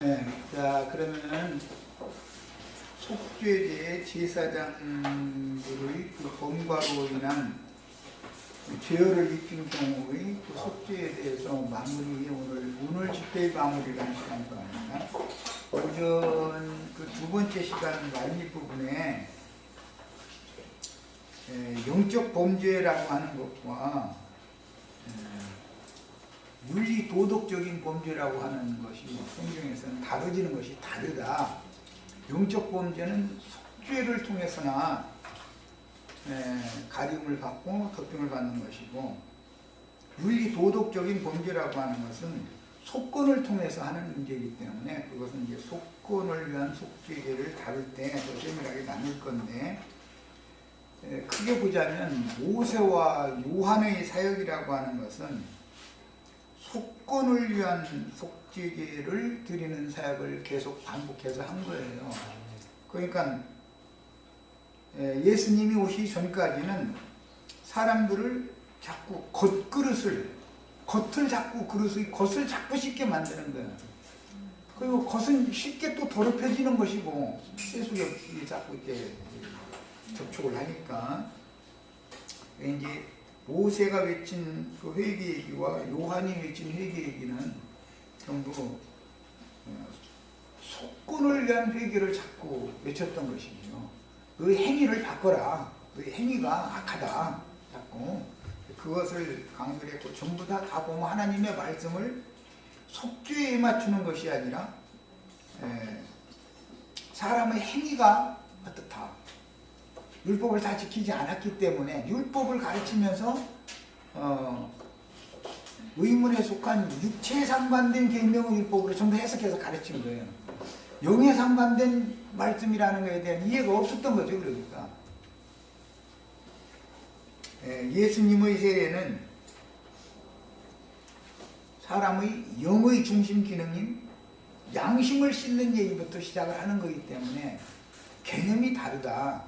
네, 자 그러면은 속죄제 제사장들의 그 범과로 인한 죄를 입힌 경우의 그 속죄에 대해서 마무리 오늘 집회의 마무리라는 시간이 바랍니다. 오전 그 두 번째 시간 말미 부분에 영적 범죄라고 하는 것과 윤리 도덕적인 범죄라고 하는 것이 성경에서는 다뤄지는 것이 다르다. 영적 범죄는 속죄를 통해서나 가림을 받고 덮임을 받는 것이고, 윤리 도덕적인 범죄라고 하는 것은 속건을 통해서 하는 문제이기 때문에 그것은 이제 속건을 위한 속죄제를 다룰 때 더 세밀하게 나눌 건데, 크게 보자면 모세와 요한의 사역이라고 하는 것은 속건을 위한 속죄제를 드리는 사역을 계속 반복해서 한 거예요. 그러니까 예수님이 오시기 전까지는 사람들을 자꾸 겉을 자꾸 겉을 자꾸 쉽게 만드는 거예요. 그리고 겉은 쉽게 또 더럽혀지는 것이고, 세속에 자꾸 이렇게 접촉을 하니까 이제 모세가 외친 그 회개 얘기와 요한이 외친 회개 얘기는 전부 속건을 위한 회개를 자꾸 외쳤던 것이죠. 그 행위를 바꿔라. 그 행위가 악하다. 자꾸 그것을 강조를 했고, 전부 다 보면 하나님의 말씀을 속죄에 맞추는 것이 아니라 사람의 행위가 어떻다. 율법을 다 지키지 않았기 때문에 율법을 가르치면서 의문에 속한 육체에 상반된 계명의 율법으로 전부 해석해서 가르친 거예요. 영에 상반된 말씀이라는 것에 대한 이해가 없었던 거죠. 그러니까 예수님의 세례는 사람의 영의 중심 기능인 양심을 씻는 얘기부터 시작을 하는 거기 때문에 개념이 다르다.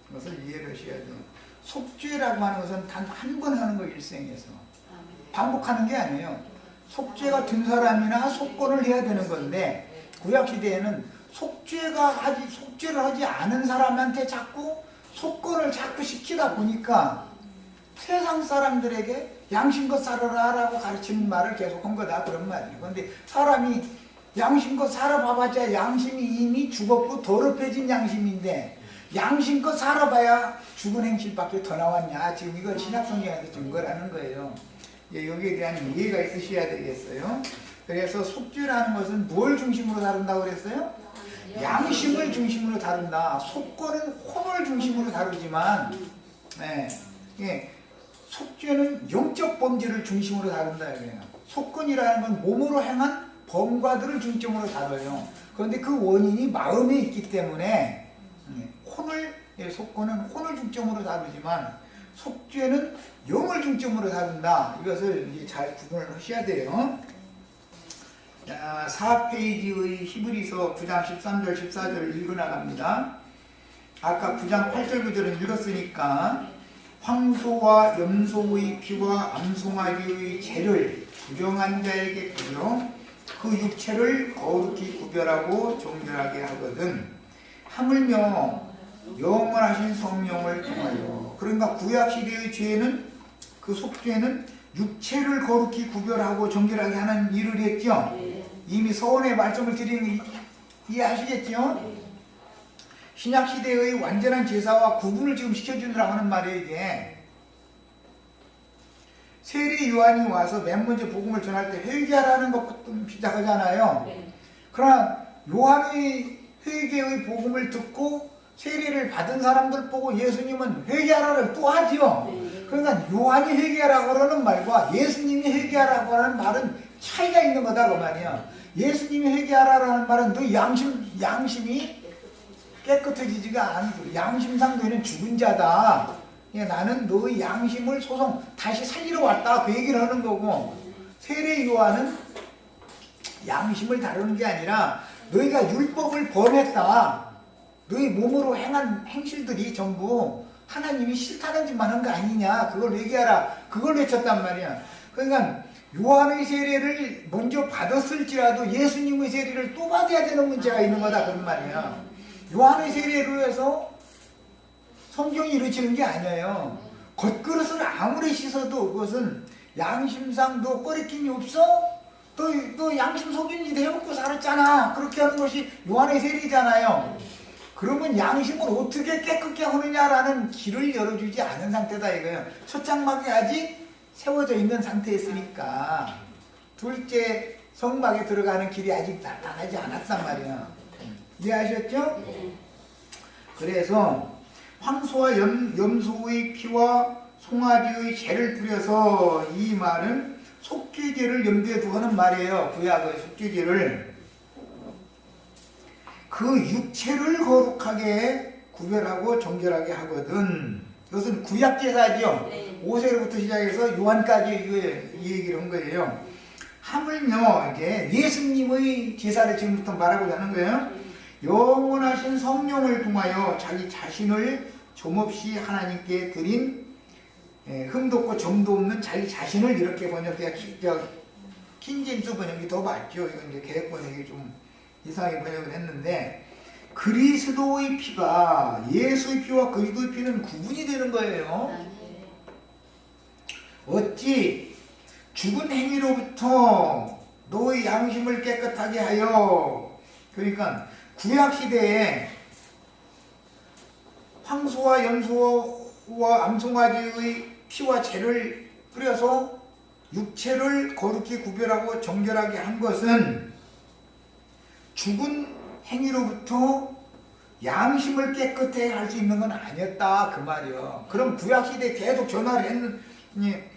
그것을 이해를 하셔야 돼요. 속죄라고 하는 것은 단 한 번 하는 거, 일생에서 반복하는 게 아니에요. 속죄가 된 사람이나 속건을 해야 되는 건데, 구약시대에는 속죄를 하지 않은 사람한테 자꾸 속건을 자꾸 시키다 보니까 세상 사람들에게 양심껏 살아라 라고 가르치는 말을 계속 한 거다, 그런 말이에요. 그런데 사람이 양심껏 살아봐봤자 양심이 이미 죽었고 더럽혀진 양심인데, 양심껏 살아봐야 죽은 행실밖에 더 나왔냐. 지금 이건 신약성경에서 증거라는 거예요. 여기에 대한 이해가 있으셔야 되겠어요. 그래서 속죄라는 것은 뭘 중심으로 다룬다고 그랬어요? 양심을 중심으로 다룬다. 속건은 혼을 중심으로 다루지만, 속죄는 영적 범죄를 중심으로 다룬다. 속건이라는 건 몸으로 행한 범과들을 중점으로 다뤄요. 그런데 그 원인이 마음에 있기 때문에 속건은 혼을 중점으로 다루지만 속죄는 영을 중점으로 다룬다. 이것을 이제 잘 구분을 하셔야 돼요. 자, 4페이지의 히브리서 9장 13절 14절 읽어나갑니다. 아까 9장 8절 9절은 읽었으니까, 황소와 염소의 피와 암송아지의 죄를 부정한 자에게 구려 그 육체를 거룩히 구별하고 정결하게 하거든, 하물며 영원하신 성령을 통하여. 그러니까 구약시대의 죄는, 그 속죄는 육체를 거룩히 구별하고 정결하게 하는 일을 했죠. 이미 서원의 말씀을 드리는 거 이해하시겠죠? 신약시대의 완전한 제사와 구분을 지금 시켜주느라고 하는 말이에요. 이게 세례 요한이 와서 맨 먼저 복음을 전할 때 회개하라는 것부터 시작하잖아요. 그러나 요한의 회개의 복음을 듣고 세례를 받은 사람들 보고 예수님은 회개하라를 또 하지요. 그러니까 요한이 회개하라고 하는 말과 예수님이 회개하라고 하는 말은 차이가 있는 거다, 그 말이야. 예수님이 회개하라는 말은 너 양심이 깨끗해지지가 않고 양심상 너희는 죽은 자다. 나는 너의 양심을 다시 살리러 왔다, 그 얘기를 하는 거고, 세례 요한은 양심을 다루는 게 아니라 너희가 율법을 범했다. 너희 몸으로 행한 행실들이 전부 하나님이 싫다는 짓만 한 거 아니냐. 그걸 얘기하라. 그걸 외쳤단 말이야. 그러니까 요한의 세례를 먼저 받았을지라도 예수님의 세례를 또 받아야 되는 문제가 있는 거다 그런 말이야. 요한의 세례로 해서 성경이 이루어지는 게 아니에요. 겉그릇을 아무리 씻어도 그것은 양심상도 꺼리낌이 없어? 또 양심 속인 일 해먹고 살았잖아. 그렇게 하는 것이 요한의 세례잖아요. 그러면 양심을 어떻게 깨끗게 하느냐라는 길을 열어주지 않은 상태다 이거예요. 첫 장막이 아직 세워져 있는 상태였으니까 둘째 성막에 들어가는 길이 아직 나타나지 않았단 말이야. 이해하셨죠? 그래서 황소와 염소의 피와 송아지의 죄를 뿌려서, 이 말은 속죄제를 염두에 두고 하는 말이에요. 구약의 속죄제를. 그 육체를 거룩하게 구별하고 정결하게 하거든. 이것은 구약제사죠. 네. 5세로부터 시작해서 요한까지 이 얘기를 한 거예요. 하물며 이제 예수님의 제사를 지금부터 말하고자 하는 거예요. 영원하신 성령을 통하여 자기 자신을 좀없이 하나님께 드린, 흠도 없고 점도 없는 자기 자신을, 이렇게 번역해야 킹제임스 번역이 더 맞죠. 이건 이제 개혁 번역이 좀 이상하게 번역을 했는데, 그리스도의 피가, 예수의 피와 그리스도의 피는 구분이 되는 거예요. 어찌 죽은 행위로부터 너의 양심을 깨끗하게 하여. 그러니까 구약시대에 황소와 염소와 암송아지의 피와 죄를 뿌려서 육체를 거룩히 구별하고 정결하게 한 것은 죽은 행위로부터 양심을 깨끗하게 할 수 있는 건 아니었다 그 말이요. 그럼 구약시대에 계속 전화를 했는데,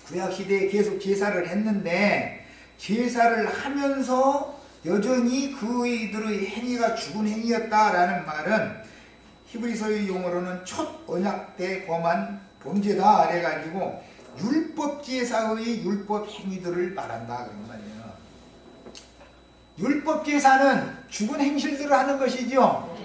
구약시대에 계속 제사를 했는데, 제사를 하면서 여전히 그이들의 행위가 죽은 행위였다라는 말은 히브리서의 용어로는 첫 언약 때 범한 범죄다 그래가지고 율법 제사의 율법 행위들을 말한다 그런 말이에요. 율법 제사는 죽은 행실들을 하는 것이죠.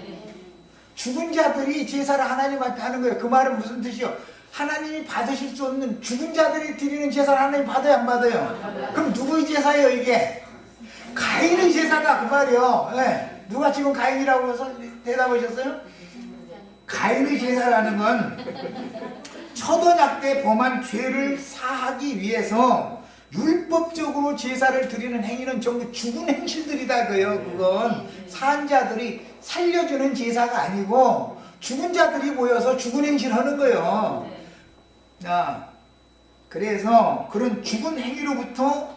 죽은 자들이 제사를 하나님한테 하는 거예요. 그 말은 무슨 뜻이요? 하나님이 받으실 수 없는 죽은 자들이 드리는 제사를 하나님이 받아요, 안 받아요? 그럼 누구의 제사예요 이게? 가인의 제사다 그 말이요. 네. 누가 지금 가인이라고 대답하셨어요? 가인의 제사라는 건 첫언약 때 범한 죄를 사하기 위해서 율법적으로 제사를 드리는 행위는 전부 죽은 행실들이다 그요. 그건 산 자들이 살려주는 제사가 아니고 죽은 자들이 모여서 죽은 행실을 하는 거예요. 그래서 그런 죽은 행위로부터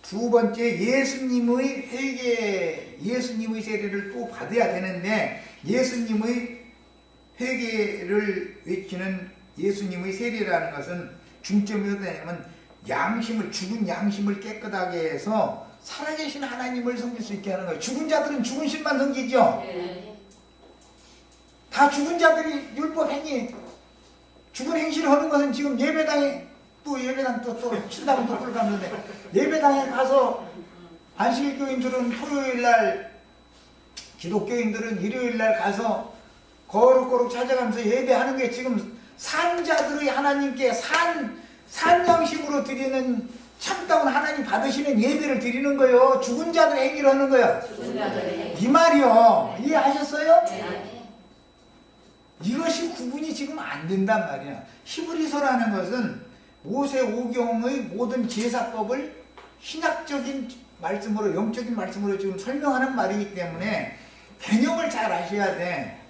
두 번째 예수님의 회개, 예수님의 세례를 또 받아야 되는데, 예수님의 회개를 외치는 예수님의 세례라는 것은 중점이 어디냐면 양심을, 죽은 양심을 깨끗하게 해서 살아계신 하나님을 섬길 수 있게 하는 거예요. 죽은 자들은 죽은 신만 섬기죠. 다 죽은 자들이 율법 행위, 죽은 행실을 하는 것은 지금 예배당에 또 예배당 또 친다고 또 끌어갔는데, 예배당에 가서 안식일교인들은 토요일날, 기독교인들은 일요일날 가서 거룩거룩 찾아가면서 예배하는 게 지금 산자들의 하나님께 산양심으로 드리는 참다운 하나님 받으시는 예배를 드리는 거예요. 죽은 자들의 행위를 하는 거예요. 이 말이요. 이해하셨어요? 이것이 구분이 지금 안 된단 말이야. 히브리서라는 것은 모세 오경의 모든 제사법을 신학적인 말씀으로, 영적인 말씀으로 지금 설명하는 말이기 때문에 개념을 잘 아셔야 돼.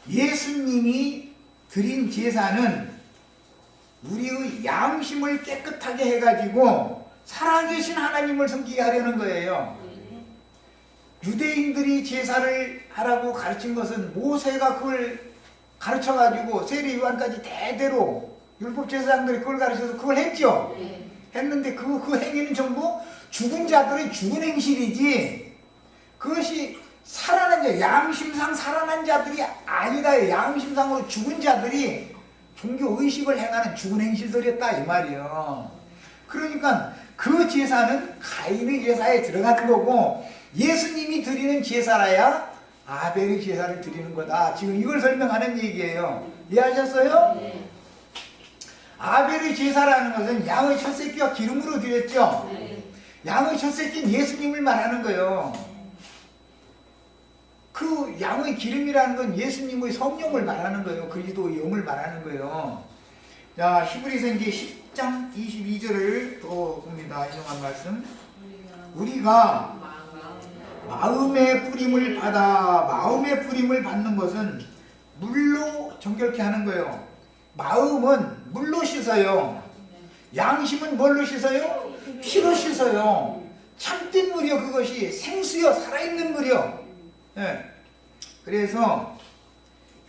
예수님이 드린 제사는 우리의 양심을 깨끗하게 해가지고 살아계신 하나님을 섬기게 하려는 거예요. 유대인들이 제사를 하라고 가르친 것은 모세가 그걸 가르쳐가지고 세례 요한까지 대대로 율법 제사장들이 그걸 가르쳐서 그걸 했죠. 했는데 그 행위는 전부 죽은 자들의 죽은 행실이지, 그것이 살아난 자, 양심상 살아난 자들이 아니다. 양심상으로 죽은 자들이 종교 의식을 행하는 죽은 행실들이었다 이 말이에요. 그러니까 그 제사는 가인의 제사에 들어가는 거고, 예수님이 드리는 제사라야 아벨의 제사를 드리는 거다. 지금 이걸 설명하는 얘기예요. 이해하셨어요? 아벨의 제사라는 것은 양의 첫 새끼와 기름으로 드렸죠. 양의 첫 새끼는 예수님을 말하는 거예요. 그 양의 기름이라는 건 예수님의 성령을 말하는 거예요. 그리스도의 영을 말하는 거예요. 자, 히브리서인지 10장 22절을 또 봅니다. 인용한 말씀. 우리가 마음의 뿌림을 받는 것은 물로 정결케 하는 거예요. 마음은 물로 씻어요. 양심은 뭘로 씻어요? 피로 씻어요. 참된 물이요, 그것이 생수요, 살아있는 물이요. 예. 그래서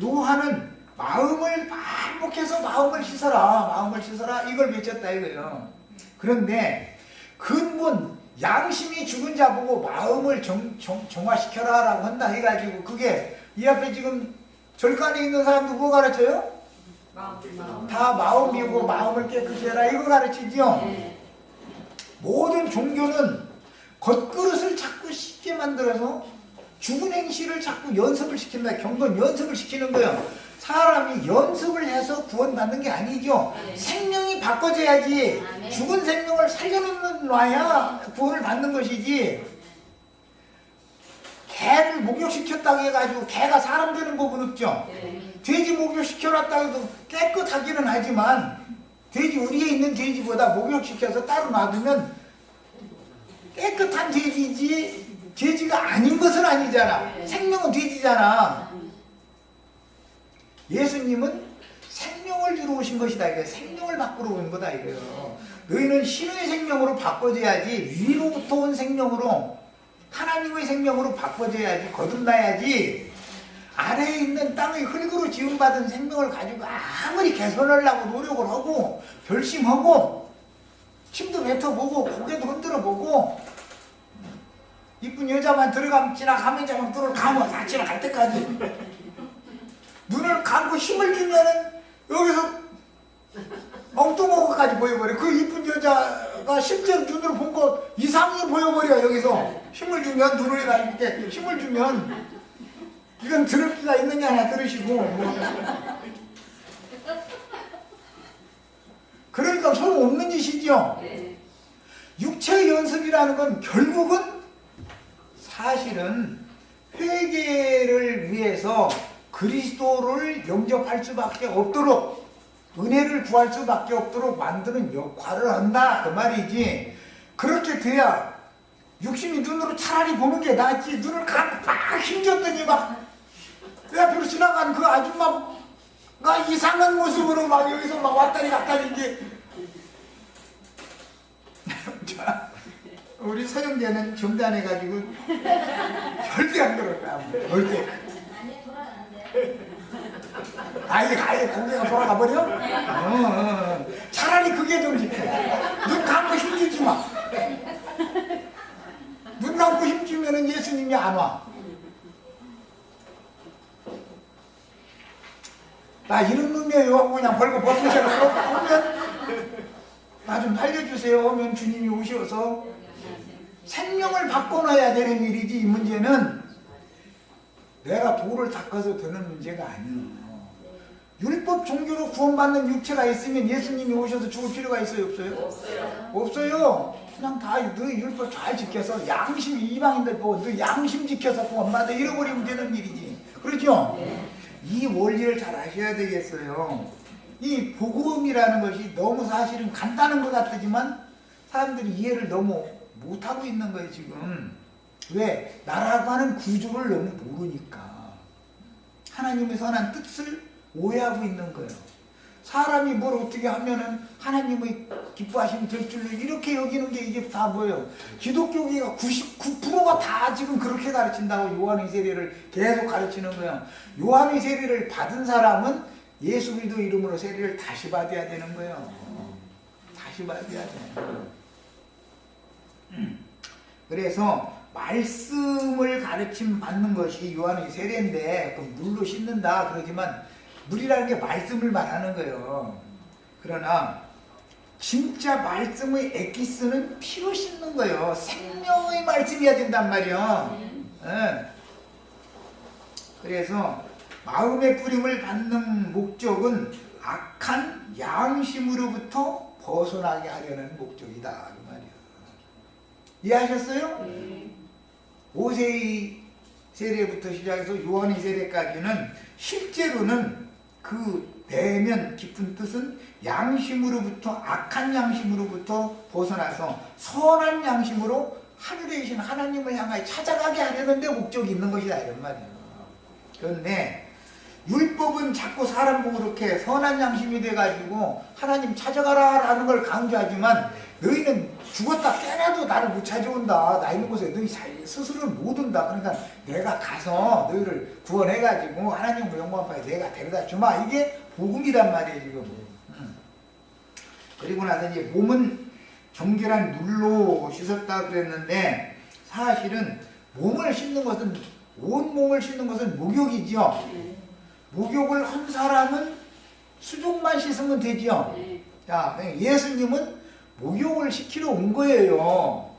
요한은 마음을 반복해서 마음을 씻어라 이걸 외쳤다 이거예요. 그런데 근본 양심이 죽은 자 보고 마음을 정화시켜라 라고 한다 해가지고, 그게 이 앞에 지금 절간에 있는 사람도 뭐 가르쳐요? 다 마음이고 마음을 깨끗이 해라 이거 가르치죠. 모든 종교는 겉그릇을 자꾸 쉽게 만들어서 죽은 행실을 자꾸 연습을 시킨다. 경건 연습을 시키는 거예요. 사람이 연습을 해서 구원받는 게 아니죠. 생명이 바꿔져야지. 죽은 생명을 살려놔야 구원을 받는 것이지. 개를 목욕시켰다고 해가지고 개가 사람 되는 법은 없죠. 돼지 목욕시켜놨다고 해도 깨끗하기는 하지만 돼지, 우리에 있는 돼지보다 목욕시켜서 따로 놔두면 깨끗한 돼지지 돼지가 아닌 것은 아니잖아. 생명은 돼지잖아. 예수님은 생명을 주러 오신 것이다. 이게 생명을 바꾸러 온 거다 이거예요. 너희는 신의 생명으로 바꿔줘야지, 위로부터 온 생명으로, 하나님의 생명으로 바꿔줘야지, 거듭나야지. 아래에 있는 땅의 흙으로 지음받은 생명을 가지고 아무리 개선하려고 노력을 하고 결심하고 침도 뱉어보고 고개도 흔들어보고 이쁜 여자만 들어가면 지나가면 자만 들어가면 다 지나갈 때까지 눈을 감고 힘을 주면은 여기서 엉뚱한 것까지 보여버려. 그 이쁜 여자가 실제로 눈으로 본 거 이상이 보여버려. 여기서 힘을 주면, 눈을 이렇게 힘을 주면, 이건 들을 기가 있느냐 하나 들으시고 그러니까 소용없는 짓이죠. 육체의 연습이라는 건 결국은 사실은 회개를 위해서 그리스도를 영접할 수밖에 없도록, 은혜를 구할 수밖에 없도록 만드는 역할을 한다 그 말이지. 그렇게 돼야 육신이 눈으로 차라리 보는 게 낫지. 눈을 감고 막 힘줬더니 막 내 앞으로 지나간 그 아줌마가 이상한 모습으로 막 여기서 막 왔다리 갔다리 이제 자, 우리 서영재는 점잖해가지고 절대 안 그럴 거야. 절대. 아예 고개가 돌아가 버려? 차라리 그게 좀 지켜. 눈 감고 힘주지 마. 눈 감고 힘주면은 예수님이 안 와. 나 이런 놈이에요 하고 그냥 벌거 벗으셔서 오면 나 좀 살려주세요 하면 주님이 오셔서 생명을 바꿔놔야 되는 일이지. 이 문제는 내가 돌을 닦아서 되는 문제가 아니에요. 율법 종교로 구원받는 육체가 있으면 예수님이 오셔서 죽을 필요가 있어요? 없어요? 없어요. 그냥 다 너희 율법 잘 지켜서 양심, 이방인들 보고 너 양심 지켜서 구원받아 잃어버리면 되는 일이지. 그렇죠? 이 원리를 잘 아셔야 되겠어요. 이 복음이라는 것이 너무 사실은 간단한 것 같지만 사람들이 이해를 너무 못하고 있는 거예요 지금. 왜? 나라고 하는 구조를 너무 모르니까. 하나님의 선한 뜻을 오해하고 있는 거예요. 사람이 뭘 어떻게 하면은 하나님의 기뻐하심이 될 줄로 이렇게 여기는 게 이게 다 뭐예요? 기독교계가 99%가 다 지금 그렇게 가르친다고 요한의 세례를 계속 가르치는 거예요. 요한의 세례를 받은 사람은 예수 그리스도 이름으로 세례를 다시 받아야 되는 거예요. 다시 받아야 돼요. 그래서 말씀을 가르침 받는 것이 요한의 세례인데 그 물로 씻는다 그러지만 물이라는 게 말씀을 말하는 거예요. 그러나 진짜 말씀의 엑기스는 피로 씻는 거예요. 생명의 말씀이어야 된단 말이에요. 네. 그래서 마음의 뿌림을 받는 목적은 악한 양심으로부터 벗어나게 하려는 목적이다 그 말이야. 이해하셨어요? 네. 오세이 세례부터 시작해서 요한의 세례까지는 실제로는 그 내면 깊은 뜻은 양심으로부터, 악한 양심으로부터 벗어나서 선한 양심으로 하늘에 계신 하나님을 향하여 찾아가게 하려는 데 목적이 있는 것이다 이런 말이에요. 그런데 율법은 자꾸 사람 보고 그렇게 선한 양심이 돼가지고 하나님 찾아가라 라는 걸 강조하지만 너희는 죽었다 깨나도 나를 못 찾아온다. 나 있는 곳에 너희 스스로를 못 온다. 그러니까 내가 가서 너희를 구원해가지고 하나님 영광파에 내가 데려다 주마. 이게 복음이란 말이에요 지금. 그리고 나서 이제 몸은 정결한 물로 씻었다 그랬는데 사실은 몸을 씻는 것은 온 몸을 씻는 것은 목욕이죠. 목욕을 한 사람은 수족만 씻으면 되죠. 자, 예수님은 목욕을 시키러 온 거예요.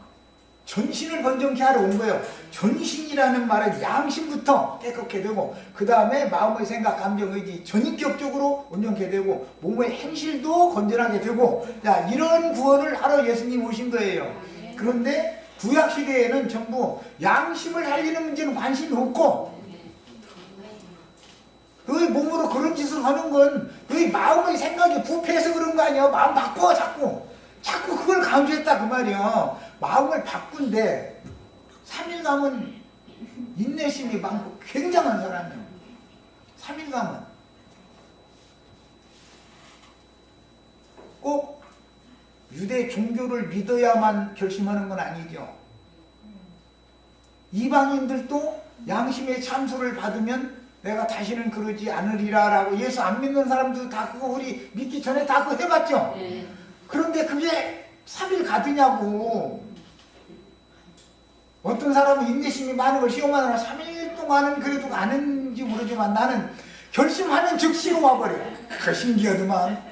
전신을 번정케 하러 온 거예요. 전신이라는 말은 양심부터 깨끗게 되고 그 다음에 마음의 생각, 감정, 의지 전인격적으로 온전케 되고 몸의 행실도 건전하게 되고 자, 이런 구원을 하러 예수님 오신 거예요. 그런데 구약시대에는 전부 양심을 살리는 문제는 관심이 없고 너희 몸으로 그런 짓을 하는 건 너희 마음의 생각이 부패해서 그런 거 아니야. 마음 바꿔 자꾸 그걸 강조했다 그 말이야. 마음을 바꾼데 3일감은 인내심이 많고 굉장한 사람이야. 3일감은 꼭 유대 종교를 믿어야만 결심하는 건 아니죠. 이방인들도 양심의 참소를 받으면 내가 다시는 그러지 않으리라 라고 예수 안 믿는 사람도 다 그거 우리 믿기 전에 다 그거 해봤죠. 그런데 그게 3일 가드냐고. 어떤 사람은 인내심이 많은 걸 시험하느라 3일 동안은 그래도 가는지 모르지만 나는 결심하면 즉시로 와버려. 그 신기하더만.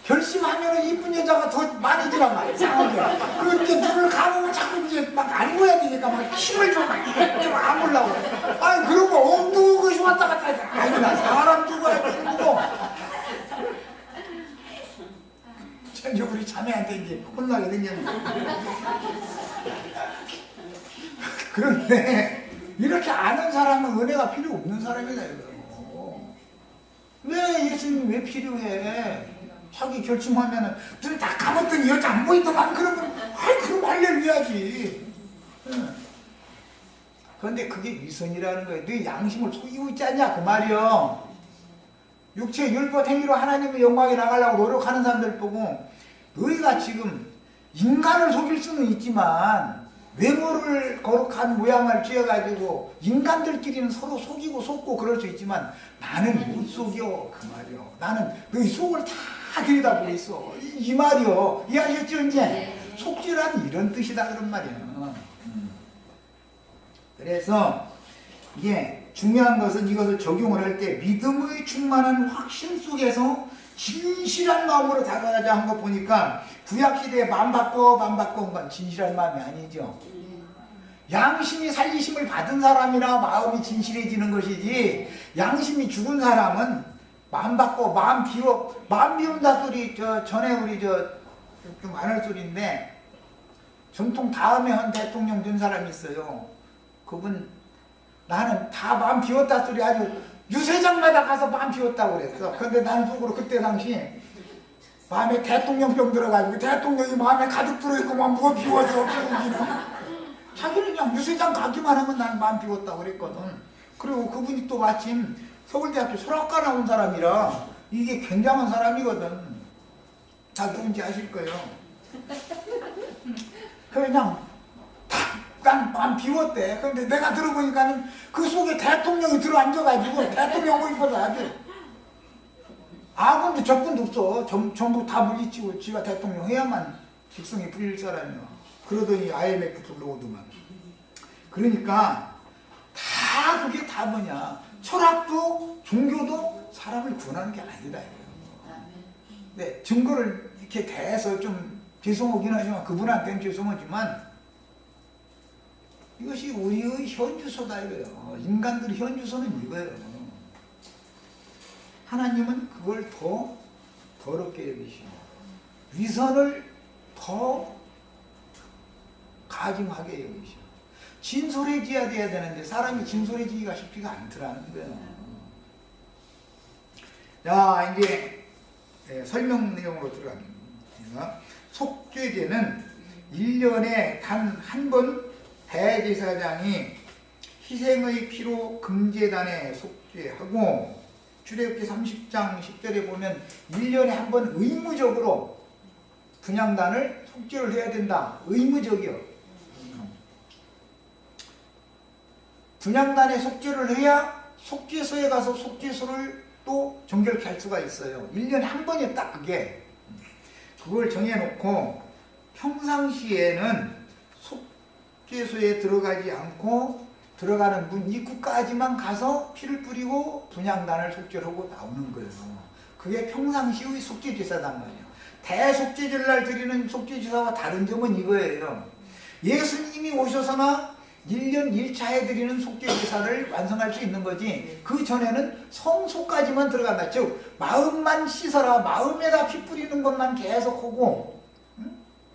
결심하면 이쁜 여자가 더 많이 들어가. 이상하게. 그 이제 눈을 감으면 자꾸 이제 막 안고야 되니까 막 힘을 좀 안보려고. 아니 그러고 엉뚱한 것이 왔다 갔다 하잖아. 아니 나 사람 죽어야 되는 거고. 이제 우리 자매한테 이제 혼나게 생겼는데. 그런데 이렇게 아는 사람은 은혜가 필요 없는 사람이다 이거예요. 왜 예수님 왜 필요해? 자기 결심하면은 눈 다 감았더니 여자 안 보이더만 그러면 그럼 할렐루야지. 그런데 그게 위선이라는 거예요. 네 양심을 속이고 있지 않냐 그 말이요. 육체의 율법 행위로 하나님의 영광에 나가려고 노력하는 사람들 보고 너희가 지금 인간을 속일 수는 있지만 외모를 거룩한 모양을 쥐어가지고 인간들끼리는 서로 속이고 속고 그럴 수 있지만 나는 못 속여 그 말이요. 나는 너희 속을 다 들여다보고 있어 이 말이요. 이해하셨죠 이제? 속죄란 이런 뜻이다 그런 말이에요. 그래서 이게 중요한 것은 이것을 적용을 할 때 믿음의 충만한 확신 속에서 진실한 마음으로 다가가자 한 거 보니까 구약시대에 마음 바꿔 온 건 진실한 마음이 아니죠. 양심이 살리심을 받은 사람이라 마음이 진실해지는 것이지 양심이 죽은 사람은 마음 바꿔 마음 비운다 소리 전에 우리 좀 안 할 소리인데 전통 다음에 한 대통령 된 사람이 있어요. 그분 나는 다 마음 비웠다 소리 아주 유세장마다 가서 마음 비웠다고 그랬어. 그런데 나는 속으로 그때 당시에 마음에 대통령병 들어가지고 대통령이 마음에 가득 들어있고 막 뭐가 비웠어 없어지기는. 자기는 그냥 유세장 가기만 하면 나는 마음 비웠다고 그랬거든. 그리고 그분이 또 마침 서울대학교 철학과 나온 사람이라 이게 굉장한 사람이거든. 다 누군지 아실 거예요. 그냥 난 마음 비웠대. 그런데 내가 들어보니까는 그 속에 대통령이 들어앉아가지고 대통령 입어서 아주 아군도 적군도 없어. 전부 다 물리치고 지가 대통령 해야만 직성이 풀릴 사람이야. 그러더니 IMF 불러오더만. 그러니까 다 그게 다 뭐냐. 철학도 종교도 사람을 구원하는 게 아니다. 네, 증거를 이렇게 대해서 좀 죄송하긴 하지만 그분한테는 죄송하지만 이것이 우리의 현주소다 이거예요. 인간들의 현주소는 이거예요. 하나님은 그걸 더 더럽게 여기시고 위선을 더 가증하게 여기시고 진솔해져야 돼야 되는데 사람이 진솔해지기가 쉽지가 않더라는 거예요. 자, 이제 설명 내용으로 들어갑니다. 속죄제는 1년에 단 한 번 대제사장이 희생의 피로 금제단에 속죄하고 출애굽기 30장 10절에 보면 1년에 한 번 의무적으로 분향단을 속죄를 해야 된다. 의무적이요. 분향단에 속죄를 해야 속죄소에 가서 속죄소를 또 정결케 할 수가 있어요. 1년에 한 번이요, 딱 그게. 그걸 정해놓고 평상시에는 속죄소에 들어가지 않고 들어가는 문 입구까지만 가서 피를 뿌리고 분향단을 속죄를 하고 나오는 거예요. 그게 평상시의 속죄제사단 말이에요. 대속죄절날 드리는 속죄제사와 다른 점은 이거예요. 예수님이 오셔서나 1년 1차에 드리는 속죄제사를 완성할 수 있는 거지, 그 전에는 성소까지만 들어간다. 즉 마음만 씻어라, 마음에다 피 뿌리는 것만 계속 하고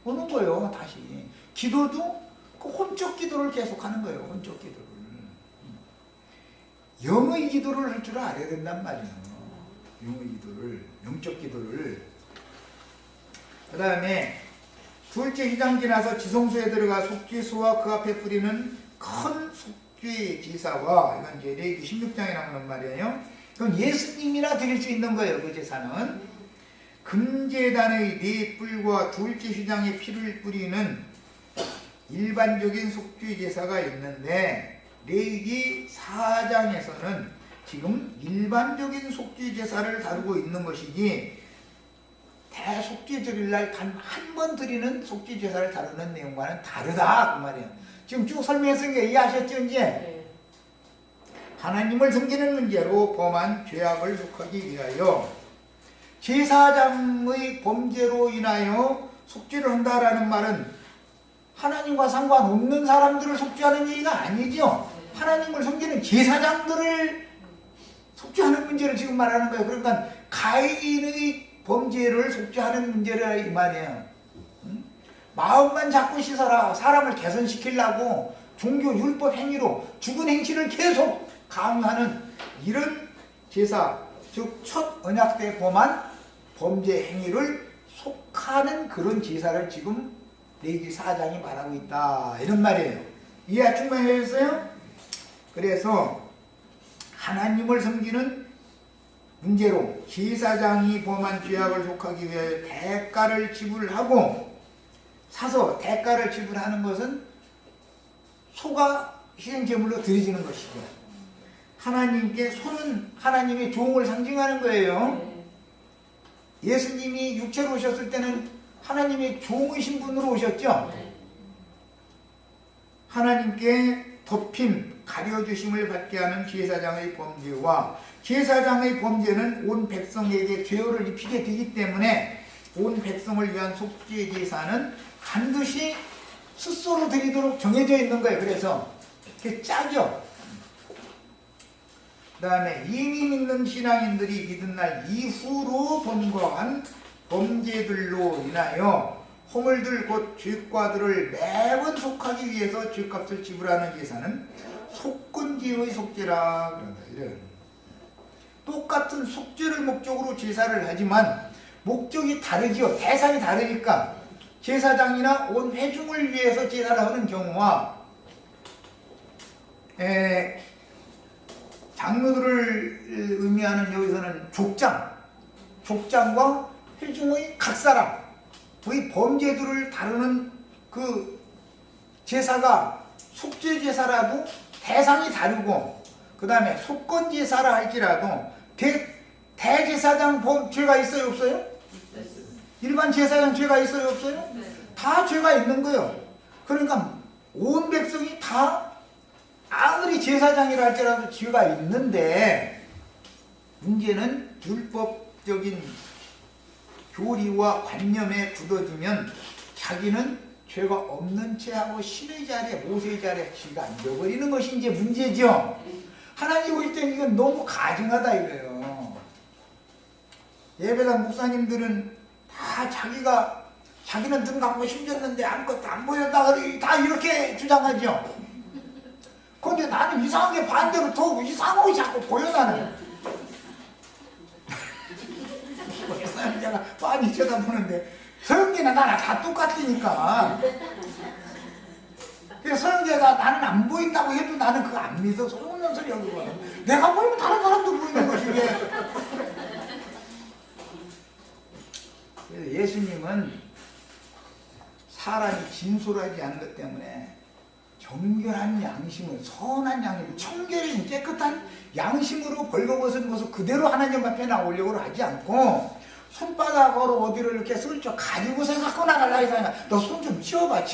오는 거예요. 다시 기도도 그 혼적 기도를 계속 하는 거예요. 혼적 기도를. 영의 기도를 할 줄 알아야 된단 말이에요. 영의 기도를, 영적 기도를. 그 다음에 둘째 휘장 지나서 지성소에 들어가 속죄소와 그 앞에 뿌리는 큰 속죄제사와, 이건 이제 레위기 16장에 나오는 말이에요. 그건 예수님이나 드릴 수 있는 거예요. 그 제사는 금제단의 네 뿔과 둘째 휘장에 피를 뿌리는 일반적인 속죄제사가 있는데, 레위기 4장에서는 지금 일반적인 속죄제사를 다루고 있는 것이지 대속죄절일날 단 한 번 드리는 속죄제사를 다루는 내용과는 다르다 그 말이에요. 지금 쭉 설명했으니까 이해하셨죠 이제? 네. 하나님을 섬기는 문제로 범한 죄악을 속하기 위하여 제사장의 범죄로 인하여 속죄를 한다라는 말은 하나님과 상관없는 사람들을 속죄하는 얘기가 아니죠. 하나님을 섬기는 제사장들을 속죄하는 문제를 지금 말하는 거예요. 그러니까 가인의 범죄를 속죄하는 문제라 이 말이에요. 마음만 자꾸 씻어라, 사람을 개선시키려고 종교 율법 행위로 죽은 행실을 계속 강요하는 이런 제사, 즉 첫 언약 때 범한 범죄 행위를 속하는 그런 제사를 지금 레위기 4장이 말하고 있다 이런 말이에요. 이해 충분히 하셨어요? 그래서 하나님을 섬기는 문제로 제사장이 범한 죄악을 속하기 위하여 대가를 지불하고, 사서 대가를 지불하는 것은 소가 희생제물로 드려지는 것이죠. 하나님께 소는 하나님의 종을 상징하는 거예요. 예수님이 육체로 오셨을 때는 하나님의 종의 신분으로 오셨죠. 하나님께 덮임, 가려주심을 받게 하는 제사장의 범죄와 제사장의 범죄는 온 백성에게 죄를 입히게 되기 때문에 온 백성을 위한 속죄제사는 반드시 스스로 드리도록 정해져 있는 거예요. 그래서 이렇게 짜죠. 그 다음에 이미 믿는 신앙인들이 믿은 날 이후로 범거한 범죄들로 인하여 허물들 곧 죄과들을 매번 속하기 위해서 죄값을 지불하는 제사는 속건제의 속죄라 그런다. 이래요. 똑같은 속죄를 목적으로 제사를 하지만 목적이 다르죠. 대상이 다르니까 제사장이나 온 회중을 위해서 제사를 하는 경우와 장로들을 의미하는 여기서는 족장과 회중의 각 사람의 범죄들을 다루는 그 제사가 속죄제사라도 대상이 다르고, 그 다음에 속건제사라 할지라도 대제사장 죄가 있어요 없어요? 일반 제사장 죄가 있어요 없어요? 다 죄가 있는 거예요. 그러니까 온 백성이 다 아무리 제사장이라 할지라도 죄가 있는데, 문제는 율법적인 교리와 관념에 굳어지면 자기는 죄가 없는 채하고 신의 자리에, 모세의 자리에 지가 앉아버리는 것이 이제 문제죠. 하나님 볼 때는 이건 너무 가증하다 이거예요. 예배당 목사님들은 다 자기는 눈 감고 힘줬는데 아무것도 안 보였다 다 이렇게 주장하죠. 근데 나는 이상하게 반대로 더 이상하게 자꾸 보여 나는. 목사님제가 많이 쳐다보는데 서영재나 나랑 다 똑같으니까. 그래서 서영재가 나는 안 보인다고 해도 나는 그거 안 믿어. 소용없는 소리 하는 거야. 내가 보이면 다른 사람도 보이는 거지. 그래서 예수님은 사람이 진솔하지 않은 것 때문에 정결한 양심을, 선한 양심, 청결인 깨끗한 양심으로 벌거벗은 모습 그대로 하나님 앞에 나오려고 하지 않고 손바닥으로 어디를 이렇게 슬쩍 가지고서 갖고 나가려고 해서 너 손 좀 치워봐.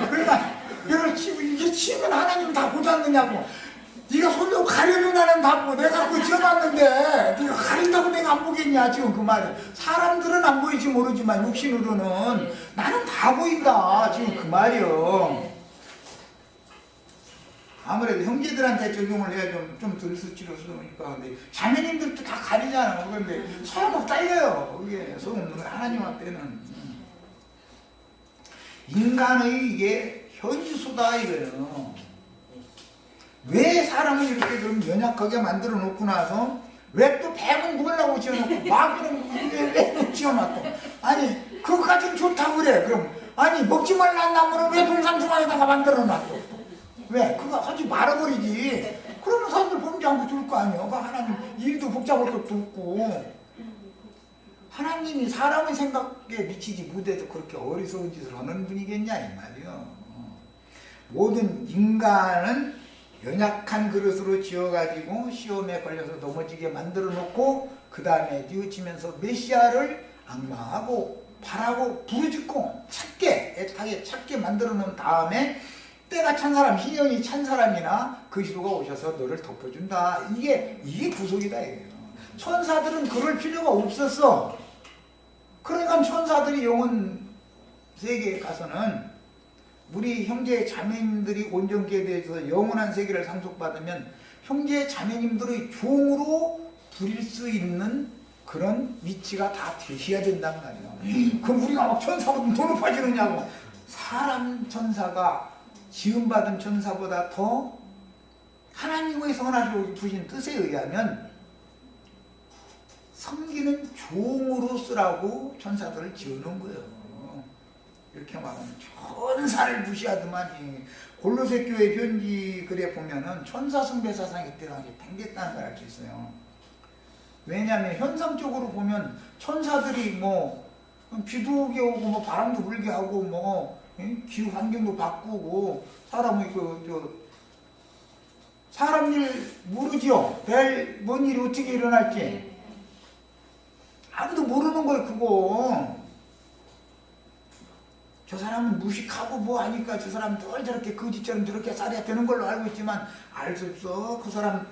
그러니까 이걸 치고 이게 치면 하나님 다 보지 않느냐고. 네가 손으로 가려면 나는 다 보고 내가 그거 지어놨는데 네가 가린다고 내가 안 보겠냐 지금 그 말이야. 사람들은 안 보일지 모르지만 육신으로는 나는 다 보인다 지금 그 말이요. 아무래도 형제들한테 적용을 해야 좀 덜 수치스러우니까. 근데 자매님들도 다 가리잖아. 그런데 소용없다 이거예요. 그게 소용없는 거야 하나님 앞에는. 인간의 이게 현지수다 이거예요. 왜 사람을 이렇게 좀 연약하게 만들어 놓고 나서 왜 또 백은 구걸라고 지어놓고 마귀는 왜 지어놨고. 아니 그거까지는 좋다고 그래. 그럼 아니 먹지 말라는 나무를 왜 동산중앙에다가 만들어 놨고. 왜? 그거 하지 말아버리지. 그러면 사람들 범죄 않고 줄 거 아니야. 하나님 일도 복잡할 것도 없고. 하나님이 사람의 생각에 미치지 못해도 그렇게 어리석은 짓을 하는 분이겠냐 이 말이요. 모든 인간은 연약한 그릇으로 지어가지고 시험에 걸려서 넘어지게 만들어 놓고 그 다음에 뉘우치면서 메시아를 악마하고 바라고 부르짖고 애타게 찾게 만들어 놓은 다음에 때가 찬 사람, 희년이 찬 사람이나 그리스도가 오셔서 너를 덮어준다. 이게 구속이다 이거예요. 천사들은 그럴 필요가 없었어. 그러니까 천사들이 영혼 세계에 가서는 우리 형제 자매님들이 온전케 대해서 영원한 세계를 상속받으면 형제 자매님들의 종으로 부릴 수 있는 그런 위치가 다 되셔야 된단 말이에요. 그럼 우리가 막 천사보다 더 높아지느냐고. 사람 천사가 지음받은 천사보다 더 하나님의 선하시고 부신 뜻에 의하면 섬기는 종으로 쓰라고 천사들을 지어놓은 거예요. 이렇게 말하면 천사를 무시하더만. 골로새 교회 편지 글에 보면은 천사 숭배 사상이 이때랑 팽됐다는 걸 알 수 있어요. 왜냐하면 현상적으로 보면 천사들이 뭐 비도 오게 오고 바람도 불게 하고 기후 환경도 바꾸고 사람의 사람 일 모르죠. 뭔 일이 어떻게 일어날지 아무도 모르는 거예요. 그거 저 사람은 무식하고 뭐 하니까 저 사람 늘 저렇게 거지처럼 저렇게 살아야 되는 걸로 알고 있지만 알 수 없어. 그 사람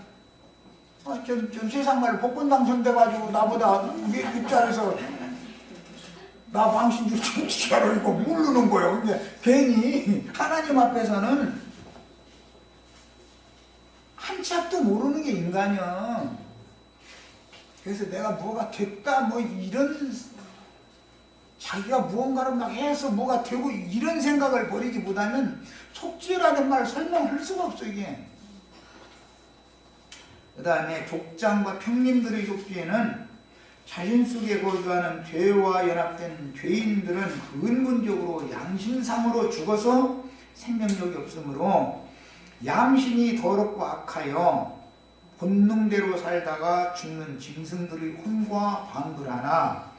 저 세상 말로 복권 당첨돼가지고 나보다 윗자리에서 나 방신 줄 정치자로 이거 모르는 거예요. 근데 괜히 하나님 앞에서는 한 치 앞도 모르는 게 인간이야. 그래서 내가 뭐가 됐다 이런 자기가 무언가를 막 해서 뭐가 되고 이런 생각을 버리지 못하면 속죄라는 말 설명할 수가 없어 이게. 그 다음에 족장과 평림들의 속죄는 자신 속에 거주하는 죄와 연합된 죄인들은 근본적으로 양심상으로 죽어서 생명력이 없으므로 양심이 더럽고 악하여 본능대로 살다가 죽는 짐승들의 혼과 방불하나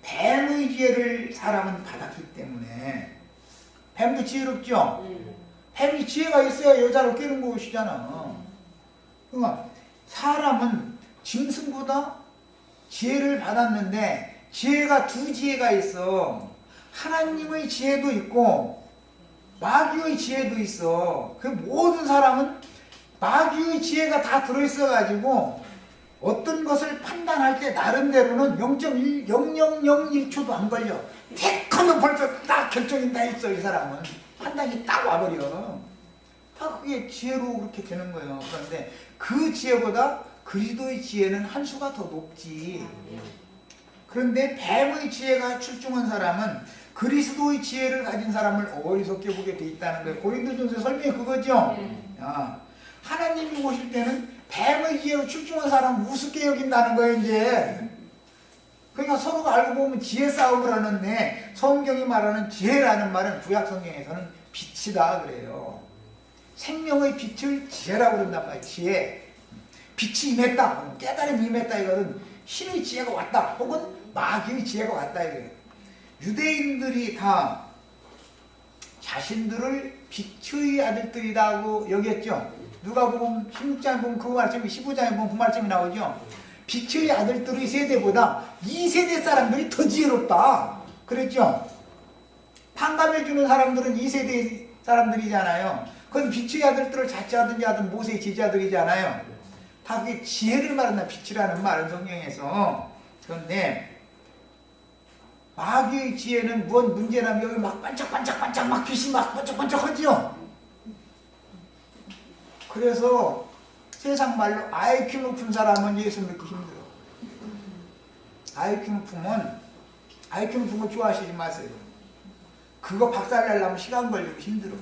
뱀의 지혜를 사람은 받았기 때문에. 뱀도 지혜롭죠? 뱀이 지혜가 있어야 여자를 깨는 것이잖아. 그러니까 사람은 짐승보다 지혜를 받았는데 지혜가 두 지혜가 있어. 하나님의 지혜도 있고 마귀의 지혜도 있어. 그 모든 사람은 마귀의 지혜가 다 들어있어 가지고 어떤 것을 판단할 때 나름대로는 0.00001초도 안 걸려. 택 하면 벌써 딱 결정이 다 있어. 이 사람은 판단이 딱 와버려. 다 그게 지혜로 그렇게 되는 거예요. 그런데 그 지혜보다 그리스도의 지혜는 한 수가 더 높지. 그런데 뱀의 지혜가 출중한 사람은 그리스도의 지혜를 가진 사람을 어리석게 보게 돼 있다는 거예요. 고린도전서 설명이 그거죠. 하나님이 오실 때는 뱀의 지혜로 출중한 사람을 우습게 여긴다는 거예요. 이제 그러니까 서로가 알고 보면 지혜 싸움을 하는데, 성경이 말하는 지혜라는 말은 구약 성경에서는 빛이다 그래요. 생명의 빛을 지혜라고 그런단 말이에요. 지혜. 빛이 임했다, 깨달음이 임했다, 이거는 신의 지혜가 왔다, 혹은 마귀의 지혜가 왔다 이거예요. 유대인들이 다 자신들을 빛의 아들들이라고 여겼죠. 누가복음 16장에 보면 그 말씀이, 15장에 보면 그 말씀이 나오죠. 빛의 아들들의 세대보다 2세대 사람들이 더 지혜롭다 그랬죠. 판감해주는 사람들은 2세대 사람들이잖아요. 그건 빛의 아들들을 자처하든지 하든 모세의 제자들이잖아요. 다 그게 지혜를 말한다, 빛이라는 말은 성경에서. 그런데 마귀의 지혜는 무슨 문제라면 여기 막 반짝반짝반짝 막 빛이 막 번쩍번쩍하죠. 그래서 세상 말로 IQ 높은 사람은 예수 믿기 힘들어. IQ 높은 거 좋아하시지 마세요. 그거 박살내려면 시간 걸리고 힘들어.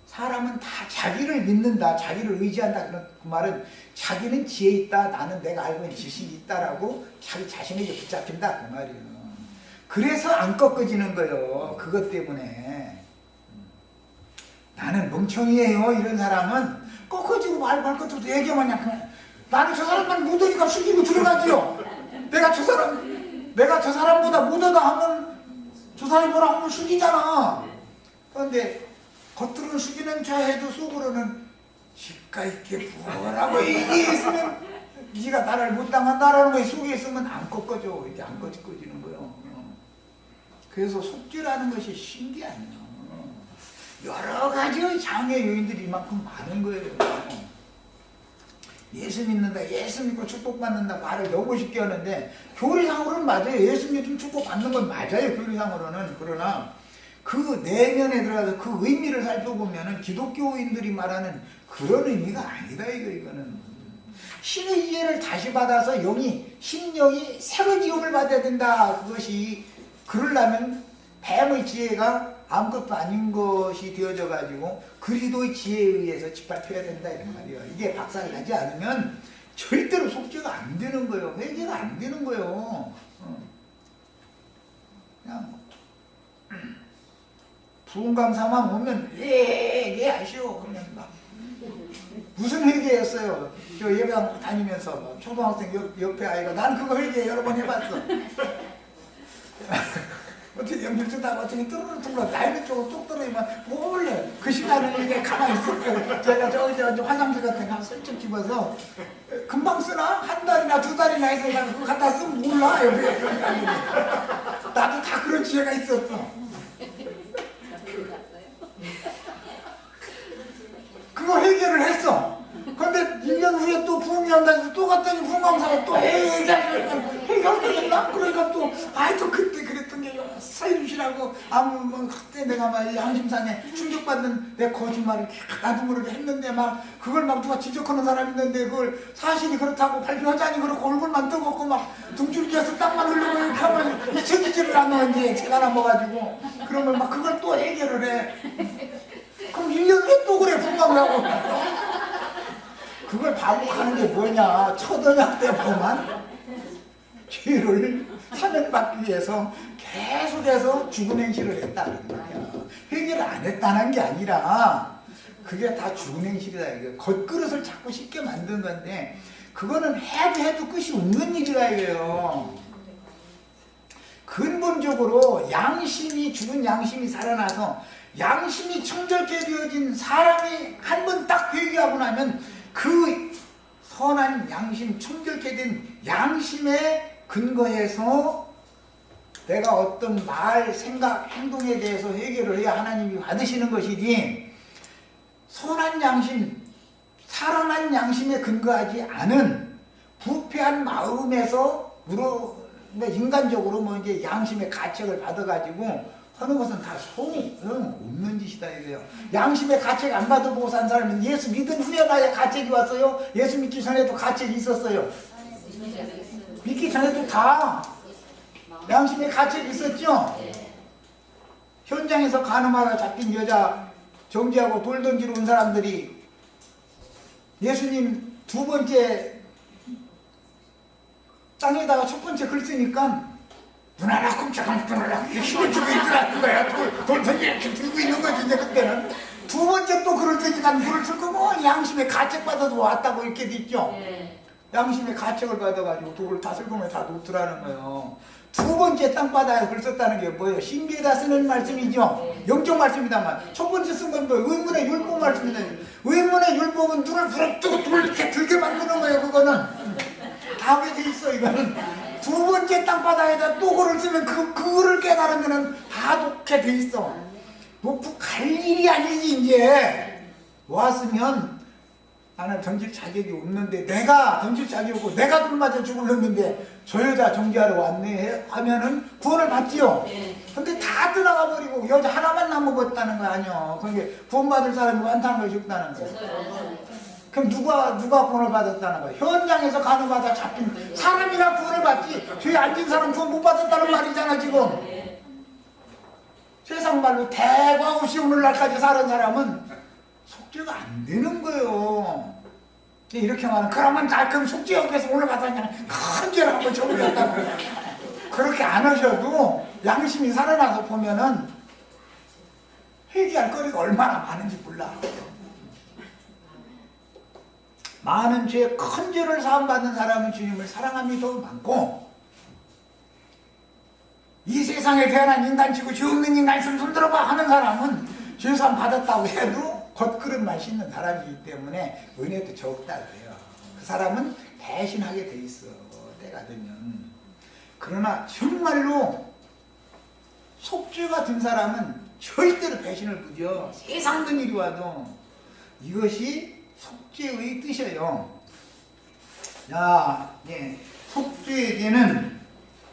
사람은 다 자기를 믿는다, 자기를 의지한다. 그런 그 말은 자기는 지혜 있다, 나는 내가 알고 있는 지식이 있다라고 자기 자신에게 붙잡힌다 그 말이에요. 그래서 안 꺾어지는 거예요. 그것 때문에. 나는 멍청이에요 이런 사람은 꺾어지고 말 것도 얘기하면 그냥 나는 저 사람만 못하니까 숙이고 들어가지요. 내가 저 사람보다 못하다 하면 저 사람이 뭐라 하면 숙이잖아. 그런데 겉으로는 숙이는 자 해도 속으로는 지가 있게 뭐라고 얘기했으면 네가 나를 못 당한다라는 거에 속에 있으면 안 꺾어져. 이렇게 안 꺾어지는 거예요. 그래서 속죄라는 것이 쉬운 게 아니에요. 여러 가지의 장애 요인들이 이만큼 많은 거예요. 예수 믿는다, 예수 믿고 축복받는다 말을 너무 쉽게 하는데 교리상으로는 맞아요. 예수 믿으면 축복받는 건 맞아요. 교리상으로는. 그러나 그 내면에 들어가서 그 의미를 살펴보면은 기독교인들이 말하는 그런 의미가 아니다 이거는. 신의 지혜를 다시 받아서 신령이 새로 지음을 받아야 된다. 그것이 그러려면 뱀의 지혜가 아무것도 아닌 것이 되어져 가지고 그리스도의 지혜에 의해서 짓밟혀야 된다 이런 말이에요. 이게 박살나지 않으면 절대로 속죄가 안 되는 거예요. 회개가 안 되는 거예요. 그냥 부흥강 사망 오면 회개하시오 그러면 막 무슨 회개였어요? 저 예배당 다니면서 초등학생 옆에 아이가 나는 그거 회개 여러 번 해봤어. 어떻게 연필 쓰다가 어떻게 뚜루루뚜루 날개 쪽으로 뚝 떨어지면 몰래 그 시간에 이게 가만히 있을 거예요. 제가 저기 화장실 같은 거 한 슬쩍 집어서 금방 쓰나? 한 달이나 두 달이나 해서 난 그거 갖다 쓰면 몰라. 옆에 나도 다 그런 지혜가 있었어. 그거 해결을 했어. 근데 1년 후에 또 부흥이 한다 해서 또 갔더니 부흥강사가 또 해결되겠나? 그러니까 또 또 그때 그랬던 게 사해주시라고 그때 내가 막 양심상에 충격받는 내 거짓말을 나도 모르게 했는데 막 그걸 막 누가 지적하는 사람이 있는데 그걸 사실이 그렇다고 발표하자니 그렇고 얼굴만 뜨겁고 막 등줄기에서 땀만 흘리고 이렇게 하면 잊혀지지를 않아. 이제 제가 남아가지고 그러면 막 그걸 또 해결을 해. 그럼 1년 후에 또 그래 부흥강을 하고. 그걸 반복하는 게 뭐냐? 초등학 때 보면 죄를 사면받기 위해서 계속해서 죽은 행실을 했다는 거야. 회개를 안 했다는 게 아니라 그게 다 죽은 행실이다. 이거 겉그릇을 자꾸 쉽게 만든 건데 그거는 해도 끝이 없는 일이라 이거예요. 근본적으로 죽은 양심이 살아나서 양심이 청결케 되어진 사람이 한 번 딱 회개하고 나면 그 선한 양심, 청결케 된 양심에 근거해서 내가 어떤 말, 생각, 행동에 대해서 회개를 해야 하나님이 받으시는 것이지 선한 양심, 살아난 양심에 근거하지 않은 부패한 마음에서 인간적으로 이제 양심의 가책을 받아가지고 하는 것은 다 소용없는 짓이다 이거예요. 양심의 가책 안 받아보고 산 사람은 예수 믿은 후에 나야 가책이 왔어요? 예수 믿기 전에도 가책이 있었어요? 믿기 전에도 다 양심의 가책이 있었죠. 현장에서 간음하다 잡힌 여자 정지하고 돌 던지러 온 사람들이 예수님 두 번째 땅에다가 첫 번째 글 쓰니까 눈 하나 꼼짝안 뜨느라 힘을 주고 있더라는 거야. 돌 던지 이렇게 들고 있는 거지. 이제 그때는 두 번째 또 글을 쓰니까 물을 쓸 거고 양심의 가책 받아서 왔다고 이렇게 됐죠. 양심의 가책을 받아가지고 돌을 다 쓸거면 다 놓더라는 거예요. 두 번째 땅바닥에 글 썼다는 게 뭐예요? 신비에다 쓰는 말씀이죠. 영적 말씀이다만 첫 번째 쓴 건 뭐 의문의 율법 말씀이다. 의문의 율법은 눈을 부릅뜨고 돌 이렇게 들게 만드는 거예요. 그거는 다 하게 돼 있어. 이거는 두 번째 땅바닥에다 또 글을 쓰면 그거를 깨달으면 다 놓게 돼 있어. 놓고 갈 일이 아니지. 이제 왔으면 나는 던질 자격이 없는데 내가 던질 자격이 없고 내가 돌 맞아 죽을 놈인데 저 여자 정지하러 왔네 하면은 구원을 받지요. 근데 다 떠나가 버리고 여자 하나만 남아버렸다는 거 아니요. 그게 구원받을 사람이 많다는 걸 죽다는 거예요. 그럼 누가 구원을 받았다는 거예요? 현장에서 간음하다 잡힌 사람이나 구원을 받지 뒤에 앉은 사람 구원 못 받았다는 말이잖아 지금. 세상 말로 대과 없이 오늘날까지 사는 사람은 속죄가 안 되는 거예요. 이렇게 말하면 그러면 나 그럼 속죄 옆에서 오늘 받았냐 큰 죄를 한번 저버렸다고. 그렇게 안 하셔도 양심이 살아나서 보면은 회개할 거리가 얼마나 많은지 몰라. 많은 죄, 큰 죄를 사함받은 사람은 주님을 사랑함이 더 많고 이 세상에 태어난 인간치고 죄 없는 인간 있으면 손들어봐 하는 사람은 죄사함 받았다고 해도 겉그릇만 씻는 사람이기 때문에 은혜도 적다고 해요. 그 사람은 배신하게 돼 있어. 때가 되면. 그러나 정말로 속죄가 된 사람은 절대로 배신을 부죠. 세상 든 일이 와도. 이것이 속죄의 뜻이에요. 자, 속죄에게는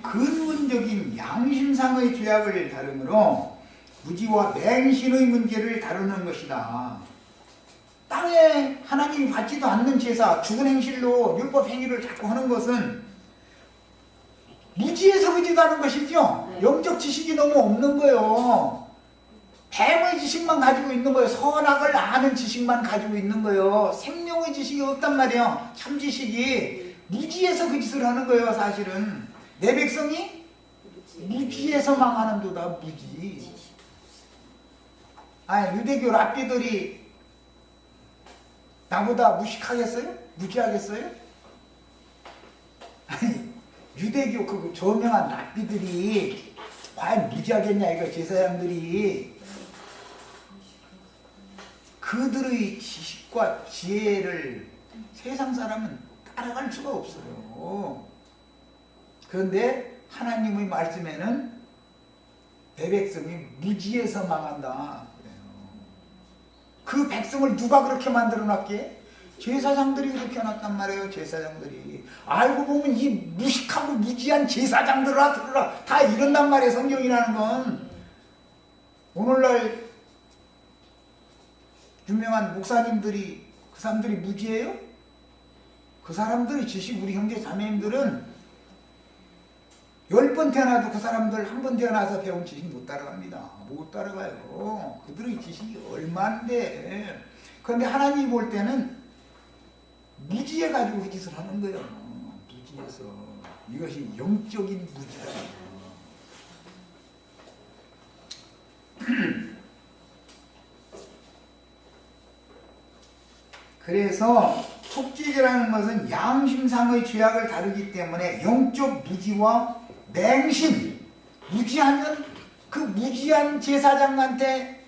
근본적인 양심상의 죄악을 다루므로 무지와 맹신의 문제를 다루는 것이다. 땅에 하나님이 받지도 않는 제사, 죽은 행실로 율법 행위를 자꾸 하는 것은 무지에서 의지다는 것이죠. 영적 지식이 너무 없는 거예요. 뱀의 지식만 가지고 있는 거예요. 선악을 아는 지식만 가지고 있는 거예요. 생명의 지식이 없단 말이에요. 참 지식이. 무지에서 그 짓을 하는 거예요. 사실은 내 백성이 무지에서 망하는도다. 무지. 아니 유대교 랍비들이 나보다 무식하겠어요? 무지하겠어요? 아니 유대교 그 저명한 랍비들이 과연 무지하겠냐 이거. 제사장들이 그들의 지식과 지혜를 세상 사람은 따라갈 수가 없어요. 그런데 하나님의 말씀에는 내 백성이 무지에서 망한다. 그 백성을 누가 그렇게 만들어 놨기에? 제사장들이 그렇게 해놨단 말이에요. 제사장들이. 알고 보면 이 무식하고 무지한 제사장들아 들으라 다 이런단 말이에요. 성경이라는 건. 오늘날 유명한 목사님들이 그 사람들이 무지해요? 그 사람들의 지식 우리 형제 자매님들은 10번 태어나도 그 사람들 한 번 태어나서 배운 지식 못 따라갑니다. 못 따라가요. 그들의 지식이 얼만데. 그런데 하나님이 볼 때는 무지해가지고 그 짓을 하는 거예요. 무지해서. 이것이 영적인 무지다. 그래서 속죄죄라는 것은 양심상의 죄악을 다루기 때문에 영적 무지와 맹신, 무지하면 그 무지한 제사장한테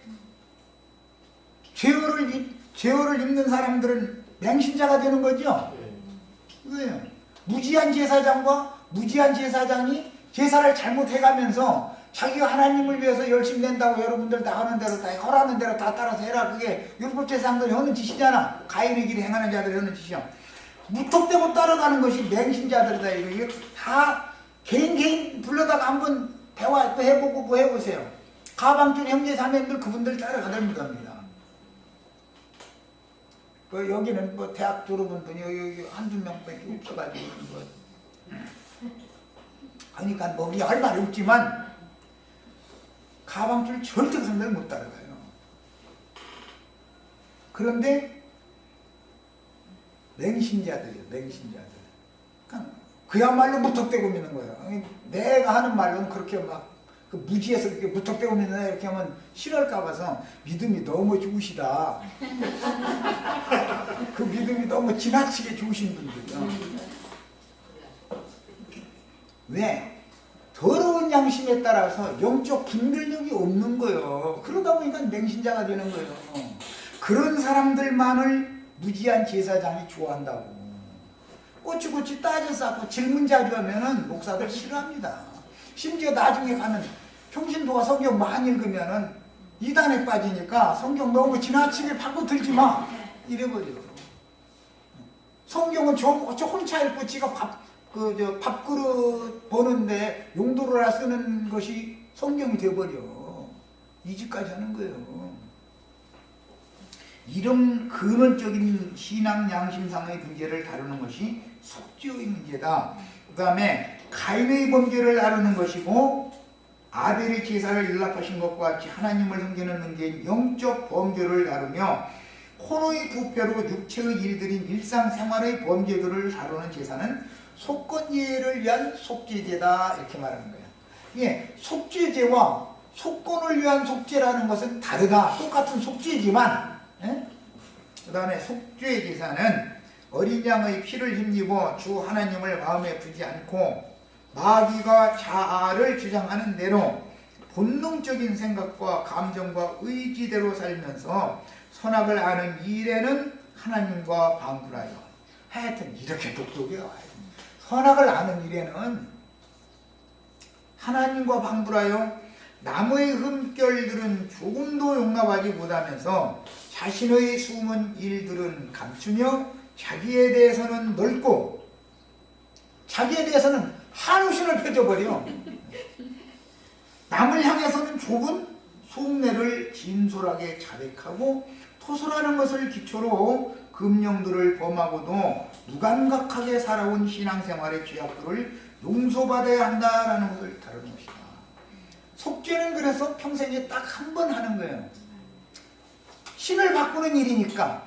죄를 입는 사람들은 맹신자가 되는 거죠. 그거예요. 무지한 제사장과 무지한 제사장이 제사를 잘못해가면서 자기가 하나님을 위해서 열심히 낸다고 여러분들 다 하는 대로 다 허라는 대로 다 따라서 해라. 그게 율법 제사장들이 하는 짓이잖아. 가인의 길에 행하는 자들이 하는 짓이야. 무턱대고 따라가는 것이 맹신자들이다. 이거 다 개인 불러다가 한번 대화 또 해보고 뭐 해보세요. 가방줄 형제 자매님들 그분들 따라가는 겁니다. 여기는 뭐 대학 졸업한 분이 여기 한두 명밖에 없어가지고 뭐 그러니까 뭐 우리 할 말이 없지만 가방줄 절대 선배를 못 따라가요. 그런데 맹신자들이에요. 맹신자들. 그러니까 그야말로 무턱대고 믿는 거예요. 내가 하는 말로는 그렇게 막 그 무지해서 그렇게 무턱대고 믿는다 이렇게 하면 싫어할까 봐서 믿음이 너무 좋으시다. 그 믿음이 너무 지나치게 좋으신 분들이요. 왜? 더러운 양심에 따라서 영적 분별력이 없는 거예요. 그러다 보니까 맹신자가 되는 거예요. 그런 사람들만을 무지한 제사장이 좋아한다고. 꼬치꼬치 따져 쌓고 질문 자주 하면은 목사들 싫어합니다. 심지어 나중에 가면 평신도가 성경 많이 읽으면은 이단에 빠지니까 성경 너무 지나치게 바꿔 들지 마 이래버려. 성경은 저 혼자 읽고 지가 밥그릇 버는데 용도로 쓰는 것이 성경이 돼버려. 이 집까지 하는 거예요. 이런 근원적인 신앙 양심상의 문제를 다루는 것이 속죄의 문제다. 그 다음에 가인의 범죄를 다루는 것이고 아벨의 제사를 연락하신 것과 같이 하나님을 섬기는 문제인 영적 범죄를 다루며 혼의 부패로 육체의 일들인 일상생활의 범죄들을 다루는 제사는 속건제를 위한 속죄제다 이렇게 말하는 거예요. 예, 속죄제와 속건을 위한 속죄라는 것은 다르다. 똑같은 속죄지만 그 다음에 속죄제사는 어린 양의 피를 힘입어 주 하나님을 마음에 두지 않고 마귀가 자아를 주장하는 대로 본능적인 생각과 감정과 의지대로 살면서 선악을 아는 일에는 하나님과 방불하여. 하여튼 이렇게 똑똑해요. 선악을 아는 일에는 하나님과 방불하여 남의 흠결들은 조금도 용납하지 못하면서 자신의 숨은 일들은 감추며 자기에 대해서는 넓고 자기에 대해서는 한우신을 펴줘버려. 남을 향해서는 좁은 속내를 진솔하게 자백하고 토설하는 것을 기초로 금령들을 범하고도 무감각하게 살아온 신앙생활의 죄악들을 용서받아야 한다라는 것을 다루는 것이다. 속죄는 그래서 평생에 딱 한 번 하는 거예요. 신을 바꾸는 일이니까,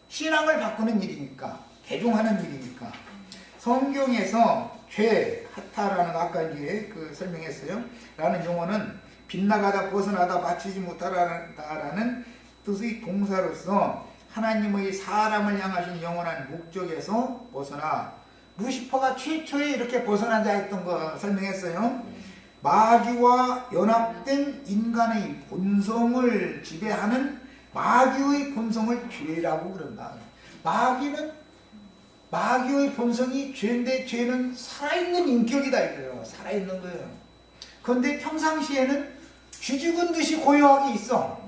신앙을 바꾸는 일이니까, 개종하는 일이니까. 성경에서 죄, 하타라는 아까 이제 설명했어요. 라는 용어는 빗나가다, 벗어나다, 맞추지 못하다라는 뜻의 동사로서 하나님의 사람을 향하신 영원한 목적에서 벗어나 루시퍼가 최초에 이렇게 벗어난 자 했던 거 설명했어요. 마귀와 연합된 인간의 본성을 지배하는 마귀의 본성을 죄라고 그런다. 마귀의 본성이 죄인데 죄는 살아있는 인격이다 이거예요. 살아있는 거예요. 그런데 평상시에는 쥐죽은 듯이 고요하게 있어.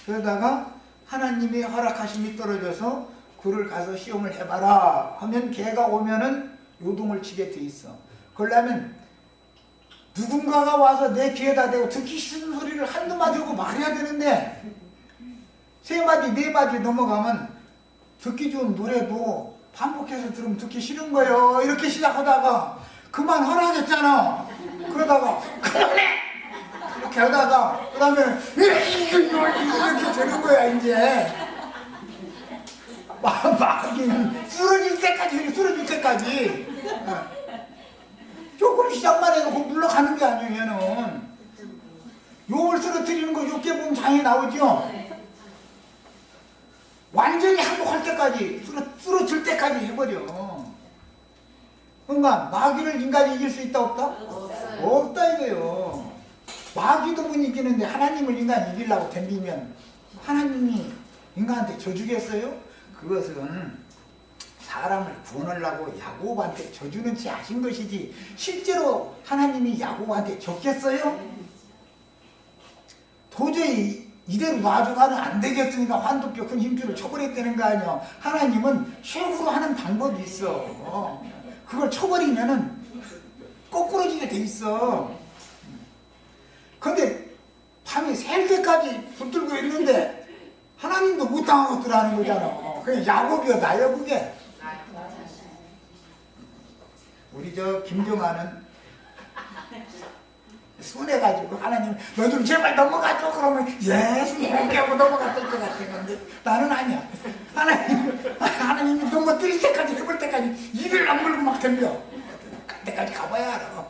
그러다가 하나님의 허락하심이 떨어져서 그를 가서 시험을 해봐라 하면 걔가 오면은 요동을 치게 돼 있어. 그러려면 누군가가 와서 내 귀에다 대고 듣기 싫은 소리를 한두 마디 하고 말해야 되는데 세 마디 네 마디 넘어가면 듣기 좋은 노래도 반복해서 들으면 듣기 싫은 거예요. 이렇게 시작하다가 그만 하라겠잖아. 그러다가 그만해! 이렇게 하다가 그 다음에 이렇게 되는 거야 이제. 마귀는 쓰러질 때까지 조금 시작만 해놓고 물러가는 게 아니에요. 얘는 욕을 쓰러뜨리는 거 욕게 보면 장애 나오죠. 완전히 항복할 때까지 쓰러질 때까지 해버려. 그러니까 마귀를 인간이 이길 수 있다 없다? 없다 이거예요. 마귀도 못 이기는데 하나님을 인간이 이기려고 덤비면 하나님이 인간한테 져주겠어요? 그것은 사람을 구원하려고 야곱한테 져주는 채 하신 것이지 실제로 하나님이 야곱한테 졌겠어요? 도저히 이대로 놔줘가는 안 되겠으니까 환도뼈 큰 힘줄을 쳐버렸다는 거 아니야. 하나님은 최후로 하는 방법이 있어. 그걸 쳐버리면은 거꾸러지게 돼 있어. 근데 밤이 새 때까지 붙들고 있는데 하나님도 못 당한 것들 하는 거잖아. 그게 야곱이야 나야 그게. 우리 저 김정아는 순해가지고 하나님 너 좀 제발 넘어가줘 그러면 예수님 하고 넘어갔을 것 같은 건데 나는 아니야. 하나님이 넘어뜨릴 때까지 해볼 때까지 입을 안 물고 막 덤벼. 그때까지 가봐야 알아.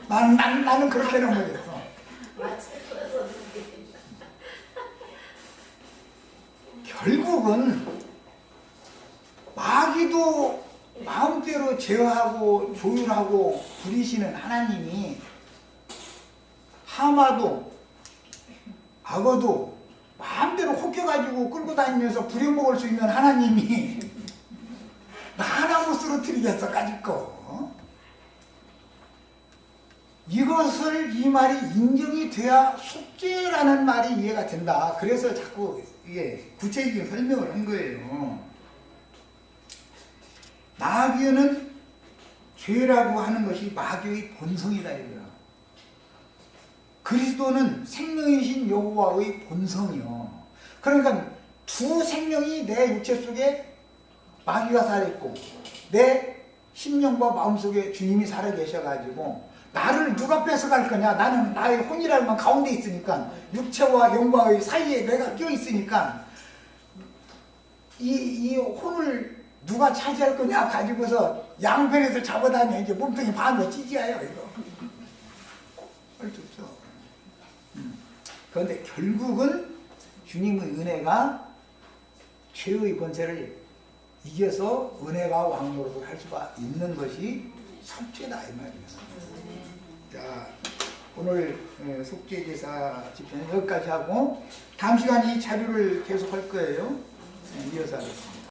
나는 그렇게는 못했어. 결국은 마귀도 마음대로 제어하고 조율하고 부리시는 하나님이 하마도 악어도 마음대로 혹여가지고 끌고 다니면서 부려먹을 수 있는 하나님이 나 하나 못 쓰러뜨리겠어 까짓 거. 이것을 이 말이 인정이 돼야 속죄라는 말이 이해가 된다. 그래서 자꾸 이게 구체적인 설명을 한 거예요. 마귀는 죄라고 하는 것이 마귀의 본성이다 이거야. 그리스도는 생명이신 여호와의 본성이요. 그러니까 두 생명이 내 육체 속에 마귀가 살아있고 내 심령과 마음속에 주님이 살아계셔가지고 나를 누가 뺏어갈 거냐. 나는 나의 혼이라는 건 가운데 있으니까 육체와 영과의 사이에 내가 껴있으니까 이 혼을 누가 차지할 거냐 가지고서 양편에서 잡아다녀 이제 몸통이 반으로 찢어요 이거. 할 수 없어. 그런데 결국은 주님의 은혜가 죄의 권세를 이겨서 은혜가 왕노릇을 할 수가 있는 것이 속죄다 이 말이에요. 자, 오늘 속죄제사 집회는 여기까지 하고 다음 시간에 이 자료를 계속 할 거예요. 이어서 하겠습니다.